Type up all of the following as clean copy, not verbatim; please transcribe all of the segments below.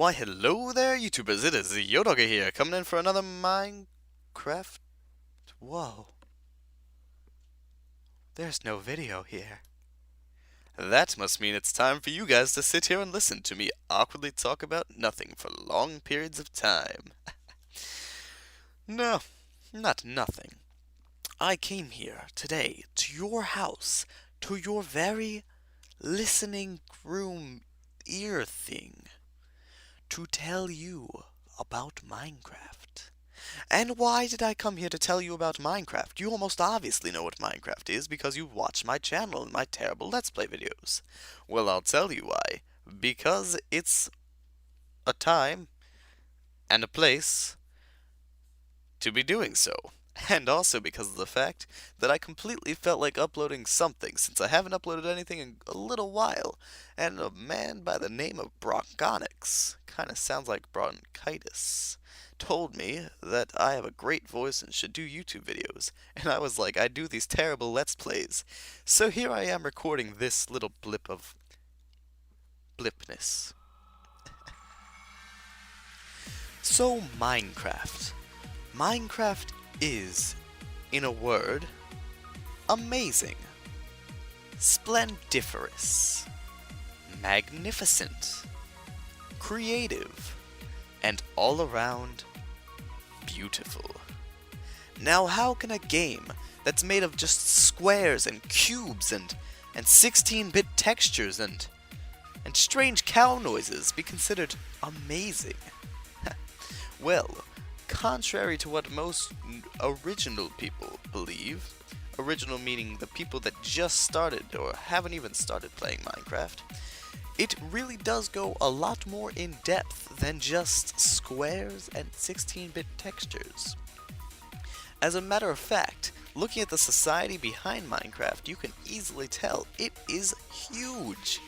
Why, hello there, YouTubers. It is Yodogger here, coming in for another Minecraft. Whoa. There's no video here. That must mean it's time for you guys to sit here and listen to me awkwardly talk about nothing for long periods of time. No, not nothing. I came here today to your house, to your very listening room ear thing, to tell you about Minecraft. And why did I come here to tell you about Minecraft? You almost obviously know what Minecraft is because you watch my channel and my terrible Let's Play videos. Well, I'll tell you why. Because it's a time and a place to be doing so. And also because of the fact that I completely felt like uploading something since I haven't uploaded anything in a little while. And a man by the name of brockonix, kinda sounds like bronchitis, told me that I have a great voice and should do YouTube videos. And I was like, I do these terrible Let's Plays. So here I am recording this little blip of blipness. So Minecraft. Minecraft is, in a word, amazing, splendiferous, magnificent, creative, and all around beautiful. Now how can a game that's made of just squares and cubes and 16-bit textures and strange cow noises be considered amazing? Well, contrary to what most original people believe, original meaning the people that just started or haven't even started playing Minecraft, it really does go a lot more in depth than just squares and 16-bit textures. As a matter of fact, looking at the society behind Minecraft, you can easily tell it is huge.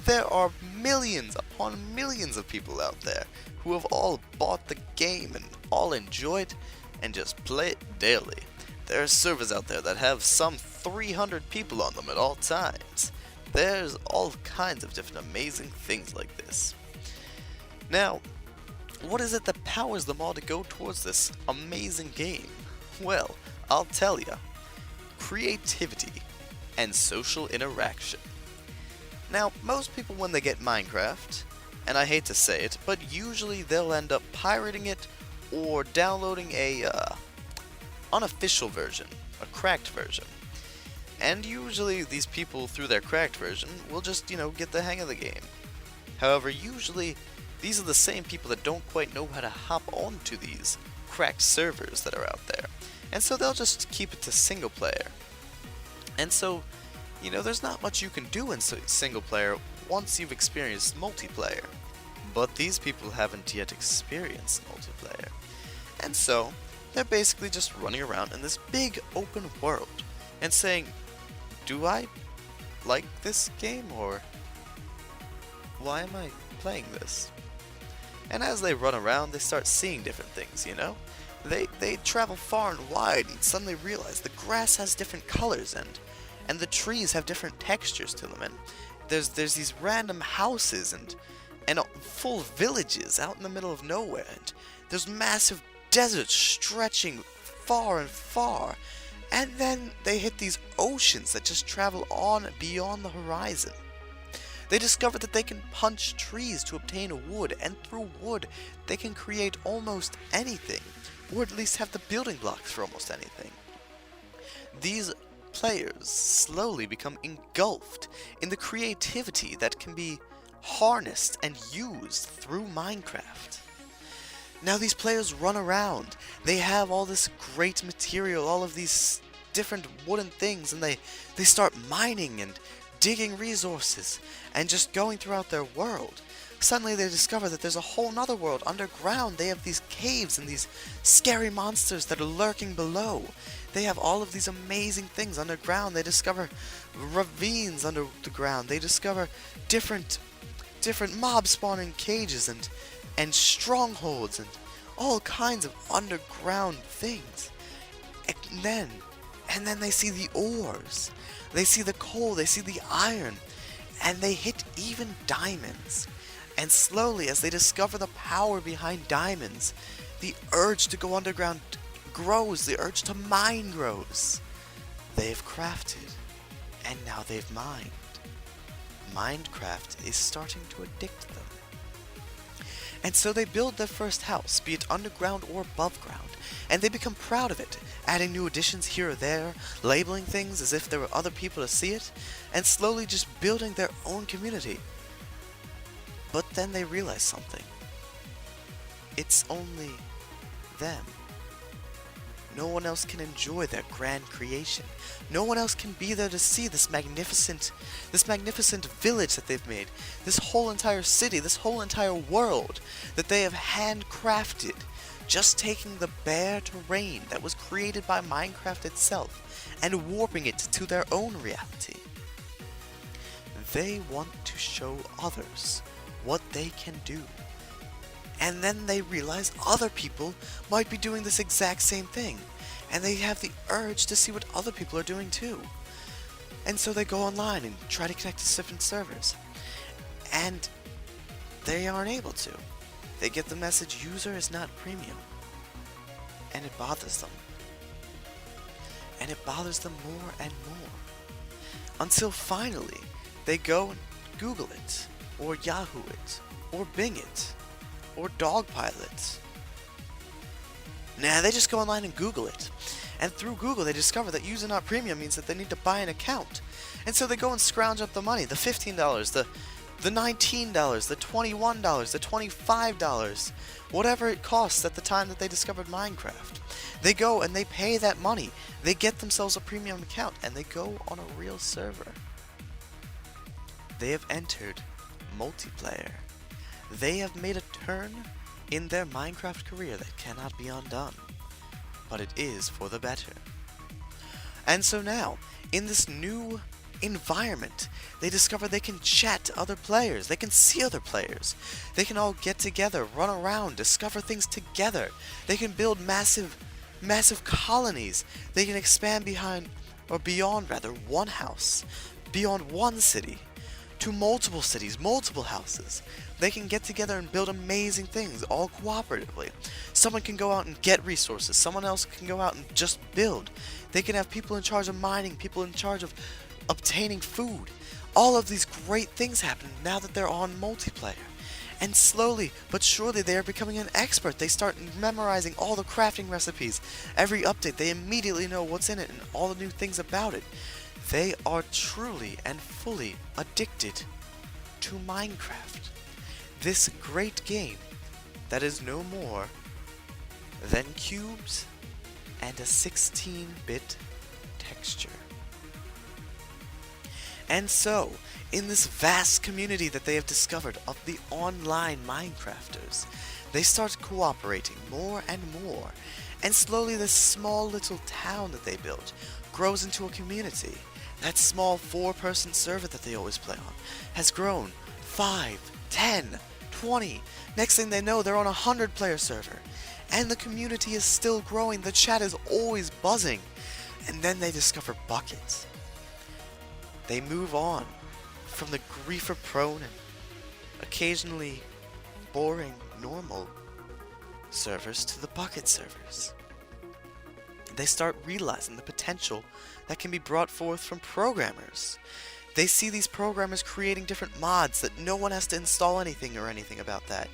There are millions upon millions of people out there who have all bought the game and all enjoy it and just play it daily. There are servers out there that have some 300 people on them at all times. There's all kinds of different amazing things like this. Now, what is it that powers them all to go towards this amazing game? Well, I'll tell ya. Creativity and social interaction. Now, most people when they get Minecraft, and I hate to say it, but usually they'll end up pirating it or downloading a unofficial version, a cracked version. And usually these people through their cracked version will just, get the hang of the game. However, usually these are the same people that don't quite know how to hop onto these cracked servers that are out there. And so they'll just keep it to single player. And so, there's not much you can do in single player once you've experienced multiplayer. But these people haven't yet experienced multiplayer. And so, they're basically just running around in this big open world and saying, do I like this game, or why am I playing this? And as they run around, they start seeing different things, They travel far and wide and suddenly realize the grass has different colors and the trees have different textures to them, and there's these random houses and full villages out in the middle of nowhere, and there's massive deserts stretching far and far, and then they hit these oceans that just travel on beyond the horizon. They discover that they can punch trees to obtain wood, and through wood they can create almost anything, or at least have the building blocks for almost anything. These players slowly become engulfed in the creativity that can be harnessed and used through Minecraft. Now these players run around, they have all this great material, all of these different wooden things, and they start mining and digging resources and just going throughout their world. Suddenly they discover that there's a whole nother world underground. They have these caves and these scary monsters that are lurking below. They have all of these amazing things underground. They discover ravines under the ground. They discover different mob spawning cages and strongholds and all kinds of underground things. And then they see the ores. They see the coal, they see the iron, and they hit even diamonds. And slowly, as they discover the power behind diamonds, the urge to go underground grows, the urge to mine grows. They've crafted, and now they've mined. Minecraft is starting to addict them. And so they build their first house, be it underground or above ground, and they become proud of it, adding new additions here or there, labeling things as if there were other people to see it, and slowly just building their own community. But then they realize something. It's only them. No one else can enjoy their grand creation. No one else can be there to see this magnificent village that they've made, this whole entire city, this whole entire world that they have handcrafted, just taking the bare terrain that was created by Minecraft itself and warping it to their own reality. They want to show others what they can do. And then they realize other people might be doing this exact same thing, and they have the urge to see what other people are doing too. And so they go online and try to connect to different servers, and they aren't able to. They get the message, user is not premium, and it bothers them. And it bothers them more and more, until finally they go and Google it, or Yahoo it, or Bing it, or Dogpile it. Nah, they just go online and Google it. And through Google they discover that user not premium means that they need to buy an account. And so they go and scrounge up the money, the $15, the $19, the $21, the $25, whatever it costs at the time that they discovered Minecraft. They go and they pay that money. They get themselves a premium account and they go on a real server. They have entered multiplayer. They have made a turn in their Minecraft career that cannot be undone, but it is for the better. And so now, in this new environment, they discover they can chat to other players, they can see other players, they can all get together, run around, discover things together, they can build massive colonies, they can expand beyond one house, beyond one city, to multiple cities, multiple houses. They can get together and build amazing things, all cooperatively. Someone can go out and get resources, someone else can go out and just build. They can have people in charge of mining, people in charge of obtaining food. All of these great things happen now that they're on multiplayer. And slowly but surely they are becoming an expert. They start memorizing all the crafting recipes. Every update, they immediately know what's in it and all the new things about it. They are truly and fully addicted to Minecraft. This great game that is no more than cubes and a 16-bit texture. And so, in this vast community that they have discovered of the online Minecrafters, they start cooperating more and more, and slowly this small little town that they built grows into a community. That small 4-person server that they always play on has grown 5, 10, 20. Next thing they know, they're on a 100-player server. And the community is still growing. The chat is always buzzing. And then they discover buckets. They move on from the griefer-prone and occasionally boring normal servers to the bucket servers. They start realizing the potential that can be brought forth from programmers. They see these programmers creating different mods that no one has to install anything about that.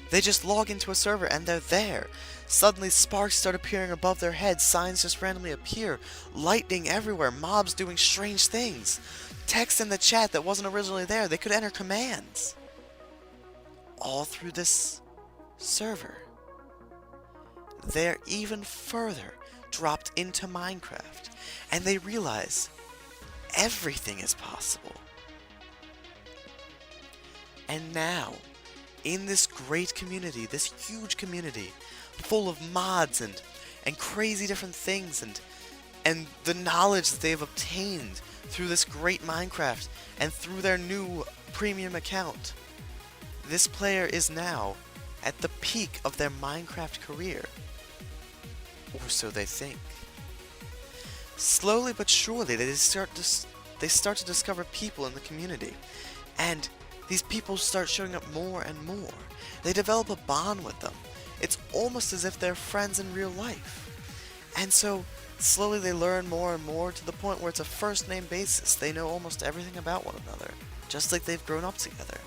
They just log into a server and they're there. Suddenly sparks start appearing above their heads, signs just randomly appear, lightning everywhere, mobs doing strange things, text in the chat that wasn't originally there, they could enter commands. All through this server. They're even further dropped into Minecraft, and they realize everything is possible. And now, in this great community, this huge community, full of mods and crazy different things, and the knowledge that they've obtained through this great Minecraft and through their new premium account, this player is now at the peak of their Minecraft career. Or so they think. Slowly but surely, they start to discover people in the community, and These people start showing up more and more. They develop a bond with them. It's almost as if they're friends in real life. And so, slowly they learn more and more to the point where it's a first name basis. They know almost everything about one another, just like they've grown up together.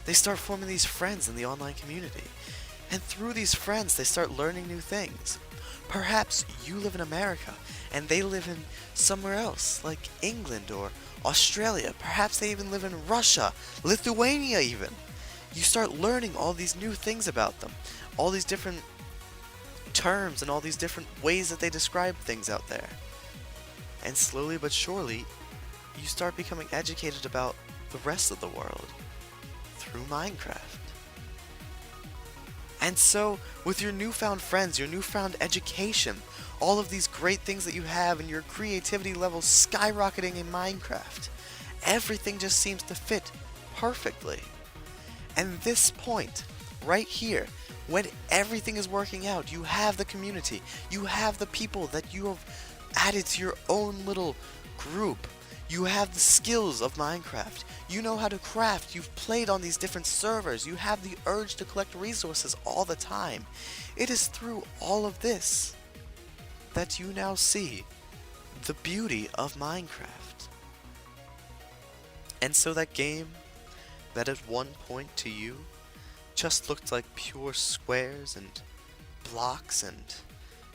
They start forming these friends in the online community. And through these friends, they start learning new things. Perhaps you live in America and they live in somewhere else, like England or Australia. Perhaps they even live in Russia, Lithuania even. You start learning all these new things about them, all these different terms and all these different ways that they describe things out there. And slowly but surely, you start becoming educated about the rest of the world through Minecraft. And so, with your newfound friends, your newfound education, all of these great things that you have and your creativity levels skyrocketing in Minecraft, everything just seems to fit perfectly. And this point, right here, when everything is working out, you have the community, you have the people that you have added to your own little group. You have the skills of Minecraft. You know how to craft. You've played on these different servers. You have the urge to collect resources all the time. It is through all of this that you now see the beauty of Minecraft. And so that game that at one point to you just looked like pure squares and blocks and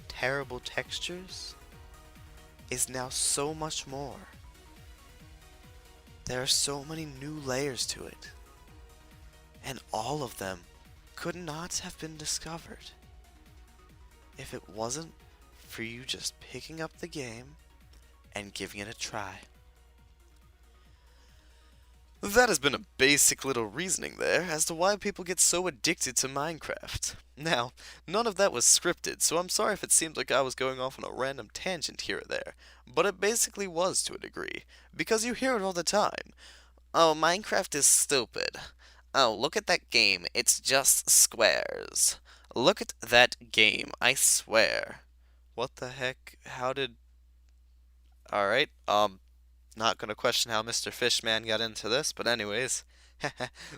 terrible textures is now so much more. There are so many new layers to it, and all of them could not have been discovered if it wasn't for you just picking up the game and giving it a try. That has been a basic little reasoning there as to why people get so addicted to Minecraft. Now, none of that was scripted, so I'm sorry if it seemed like I was going off on a random tangent here or there, but it basically was to a degree, because you hear it all the time. Oh, Minecraft is stupid. Oh, look at that game, it's just squares. Look at that game, I swear. What the heck? How did... Alright, not gonna question how Mr. Fishman got into this, but anyways,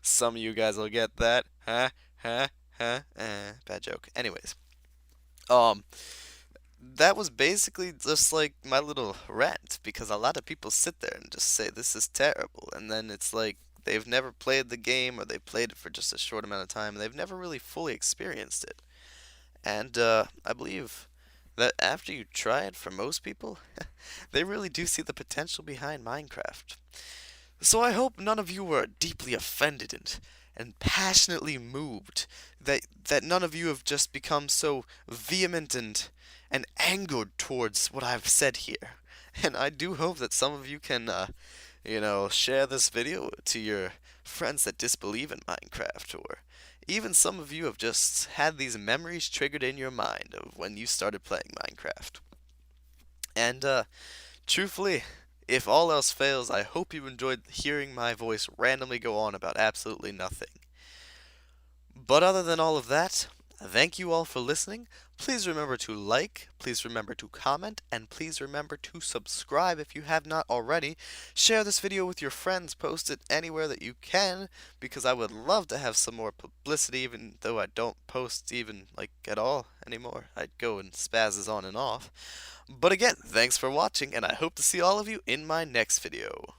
some of you guys will get that. Bad joke. Anyways, that was basically just like my little rant, because a lot of people sit there and just say this is terrible, and then it's like they've never played the game, or they played it for just a short amount of time, and they've never really fully experienced it. And I believe that after you try it, for most people, they really do see the potential behind Minecraft. So I hope none of you were deeply offended and passionately moved, that none of you have just become so vehement and angered towards what I've said here. And I do hope that some of you can, share this video to your friends that disbelieve in Minecraft, or even some of you have just had these memories triggered in your mind of when you started playing Minecraft. And, truthfully, if all else fails, I hope you enjoyed hearing my voice randomly go on about absolutely nothing. But other than all of that, thank you all for listening. Please remember to like, please remember to comment, and please remember to subscribe if you have not already. Share this video with your friends, post it anywhere that you can, because I would love to have some more publicity, even though I don't post even, at all anymore. I'd go and spazzes on and off. But again, thanks for watching, and I hope to see all of you in my next video.